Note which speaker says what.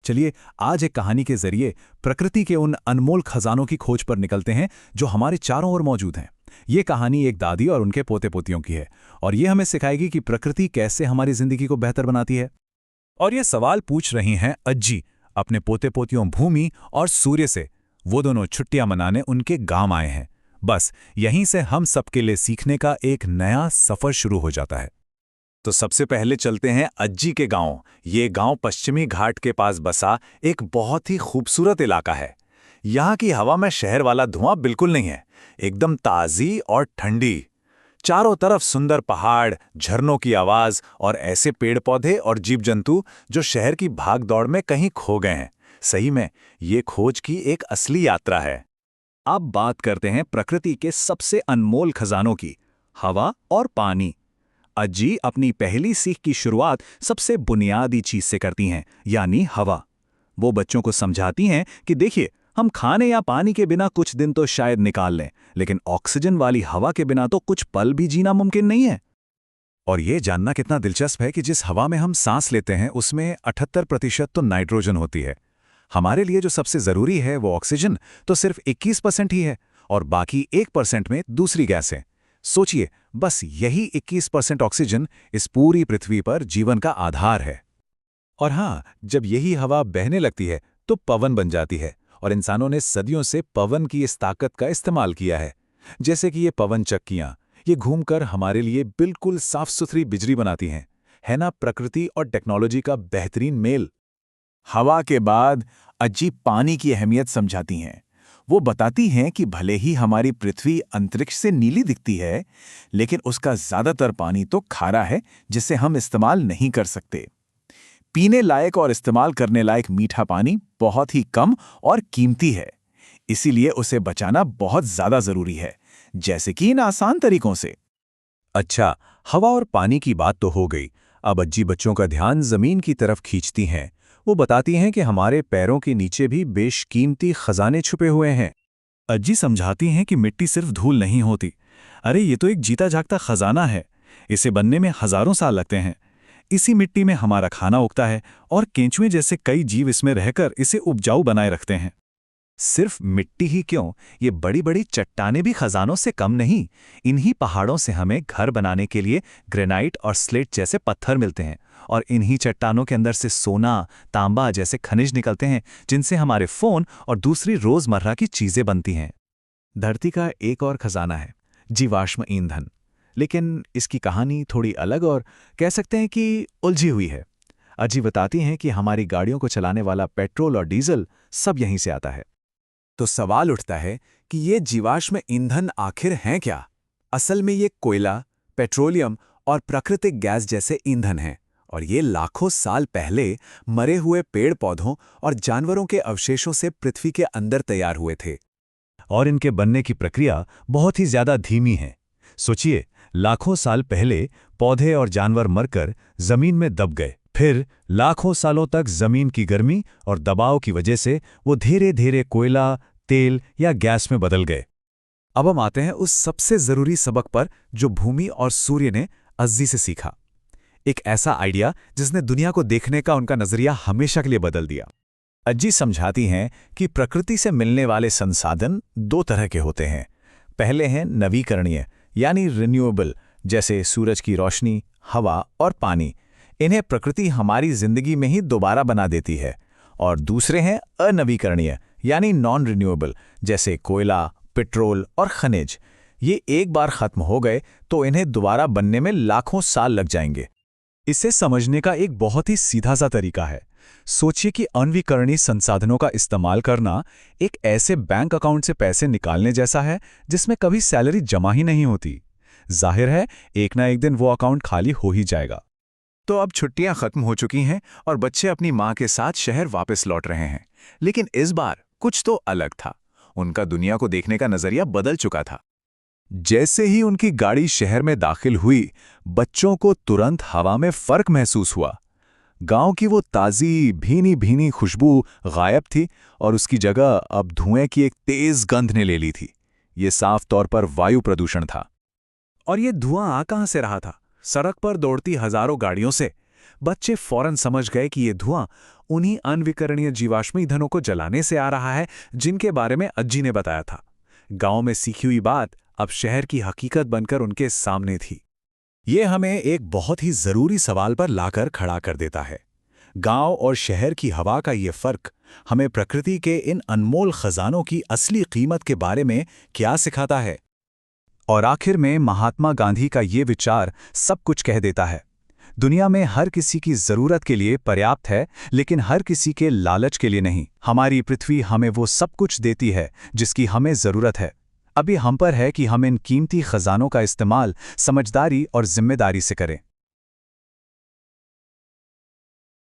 Speaker 1: चलिए आज एक कहानी के जरिए प्रकृति के उन अनमोल खजानों की खोज पर निकलते हैं जो हमारे चारों ओर मौजूद हैं। ये कहानी एक दादी और उनके पोते पोतियों की है और ये हमें सिखाएगी कि प्रकृति कैसे हमारी जिंदगी को बेहतर बनाती है। और ये सवाल पूछ रही हैं अज्जी अपने पोते पोतियों भूमि और सूर्य से। वो दोनों छुट्टियां मनाने उनके गांव आए हैं। बस यहीं से हम सबके लिए सीखने का एक नया सफर शुरू हो जाता है। तो सबसे पहले चलते हैं अज्जी के गांव। ये गांव पश्चिमी घाट के पास बसा एक बहुत ही खूबसूरत इलाका है। यहाँ की हवा में शहर वाला धुआं बिल्कुल नहीं है, एकदम ताज़ी और ठंडी। चारों तरफ सुंदर पहाड़, झरनों की आवाज और ऐसे पेड़ पौधे और जीव जंतु जो शहर की भाग दौड़ में कहीं खो गए हैं। सही में ये खोज की एक असली यात्रा है। अब बात करते हैं प्रकृति के सबसे अनमोल खजानों की, हवा और पानी। अज्जी अपनी पहली सीख की शुरुआत सबसे बुनियादी चीज से करती हैं, यानी हवा। वो बच्चों को समझाती हैं कि देखिए, हम खाने या पानी के बिना कुछ दिन तो शायद निकाल लें, लेकिन ऑक्सीजन वाली हवा के बिना तो कुछ पल भी जीना मुमकिन नहीं है। और ये जानना कितना दिलचस्प है कि जिस हवा में हम सांस लेते हैं उसमें 78% तो नाइट्रोजन होती है। हमारे लिए जो सबसे जरूरी है वो ऑक्सीजन तो सिर्फ 21% ही है और बाकी 1% में दूसरी गैसें। सोचिए, बस यही 21% ऑक्सीजन इस पूरी पृथ्वी पर जीवन का आधार है। और हाँ, जब यही हवा बहने लगती है तो पवन बन जाती है और इंसानों ने सदियों से पवन की इस ताकत का इस्तेमाल किया है। जैसे कि ये पवन चक्कियां, ये घूमकर हमारे लिए बिल्कुल साफ सुथरी बिजली बनाती हैं। है ना प्रकृति और टेक्नोलॉजी का बेहतरीन मेल। हवा के बाद अज्जी पानी की अहमियत समझाती हैं। वो बताती हैं कि भले ही हमारी पृथ्वी अंतरिक्ष से नीली दिखती है, लेकिन उसका ज्यादातर पानी तो खारा है, जिसे हम इस्तेमाल नहीं कर सकते। पीने लायक और इस्तेमाल करने लायक मीठा पानी बहुत ही कम और कीमती है, इसीलिए उसे बचाना बहुत ज्यादा जरूरी है, जैसे कि इन आसान तरीकों से। अच्छा, हवा और पानी की बात तो हो गई। अब अज्जी बच्चों का ध्यान जमीन की तरफ खींचती हैं। वो बताती हैं कि हमारे पैरों के नीचे भी बेशकीमती खजाने छुपे हुए हैं। अज्जी समझाती हैं कि मिट्टी सिर्फ धूल नहीं होती। अरे ये तो एक जीता जागता खजाना है। इसे बनने में हजारों साल लगते हैं। इसी मिट्टी में हमारा खाना उगता है और केंचुए जैसे कई जीव इसमें रहकर इसे उपजाऊ बनाए रखते हैं। सिर्फ मिट्टी ही क्यों, ये बड़ी बड़ी चट्टानें भी खजानों से कम नहीं। इन्हीं पहाड़ों से हमें घर बनाने के लिए ग्रेनाइट और स्लेट जैसे पत्थर मिलते हैं और इन्हीं चट्टानों के अंदर से सोना, तांबा जैसे खनिज निकलते हैं, जिनसे हमारे फोन और दूसरी रोजमर्रा की चीजें बनती हैं। धरती का एक और खजाना है जीवाश्म ईंधन, लेकिन इसकी कहानी थोड़ी अलग और कह सकते हैं कि उलझी हुई है। अज्जी बताती हैं कि हमारी गाड़ियों को चलाने वाला पेट्रोल और डीजल सब यहीं से आता है। तो सवाल उठता है कि ये जीवाश्म ईंधन आखिर हैं क्या? असल में ये कोयला, पेट्रोलियम और प्राकृतिक गैस जैसे ईंधन हैं और ये लाखों साल पहले मरे हुए पेड़ पौधों और जानवरों के अवशेषों से पृथ्वी के अंदर तैयार हुए थे। और इनके बनने की प्रक्रिया बहुत ही ज्यादा धीमी है। सोचिए, लाखों साल पहले पौधे और जानवर मरकर जमीन में दब गए, फिर लाखों सालों तक जमीन की गर्मी और दबाव की वजह से वो धीरे धीरे कोयला, तेल या गैस में बदल गए। अब हम आते हैं उस सबसे जरूरी सबक पर जो भूमि और सूर्य ने अज्जी से सीखा। एक ऐसा आइडिया जिसने दुनिया को देखने का उनका नजरिया हमेशा के लिए बदल दिया। अज्जी समझाती हैं कि प्रकृति से मिलने वाले संसाधन दो तरह के होते हैं। पहले हैं नवीकरणीय यानी रिन्यूएबल, जैसे सूरज की रोशनी, हवा और पानी। इन्हें प्रकृति हमारी जिंदगी में ही दोबारा बना देती है। और दूसरे हैं अनवीकरणीय यानी नॉन रिन्यूएबल, जैसे कोयला, पेट्रोल और खनिज। ये एक बार खत्म हो गए तो इन्हें दोबारा बनने में लाखों साल लग जाएंगे। इसे समझने का एक बहुत ही सीधा सा तरीका है। सोचिए कि अनवीकरणीय संसाधनों का इस्तेमाल करना एक ऐसे बैंक अकाउंट से पैसे निकालने जैसा है जिसमें कभी सैलरी जमा ही नहीं होती। जाहिर है एक ना एक दिन वो अकाउंट खाली हो ही जाएगा। तो अब छुट्टियां खत्म हो चुकी हैं और बच्चे अपनी मां के साथ शहर वापस लौट रहे हैं। लेकिन इस बार कुछ तो अलग था। उनका दुनिया को देखने का नजरिया बदल चुका था। जैसे ही उनकी गाड़ी शहर में दाखिल हुई, बच्चों को तुरंत हवा में फर्क महसूस हुआ। गांव की वो ताज़ी भीनी भीनी खुशबू गायब थी और उसकी जगह अब धुएं की एक तेज गंध ने ले ली थी। ये साफ तौर पर वायु प्रदूषण था। और ये धुआं आ कहां से रहा था? सड़क पर दौड़ती हजारों गाड़ियों से। बच्चे फौरन समझ गए कि ये धुआं उन्हीं अनविकरणीय जीवाश्म ईंधनों को जलाने से आ रहा है जिनके बारे में अज्जी ने बताया था। गांव में सीखी हुई बात अब शहर की हकीकत बनकर उनके सामने थी। ये हमें एक बहुत ही जरूरी सवाल पर लाकर खड़ा कर देता है। गांव और शहर की हवा का ये फर्क हमें प्रकृति के इन अनमोल खजानों की असली कीमत के बारे में क्या सिखाता है? और आखिर में महात्मा गांधी का ये विचार सब कुछ कह देता है। दुनिया में हर किसी की जरूरत के लिए पर्याप्त है, लेकिन हर किसी के लालच के लिए नहीं। हमारी पृथ्वी हमें वो सब कुछ देती है जिसकी हमें जरूरत है। अभी हम पर है कि हम इन कीमती खजानों का इस्तेमाल समझदारी और जिम्मेदारी से करें।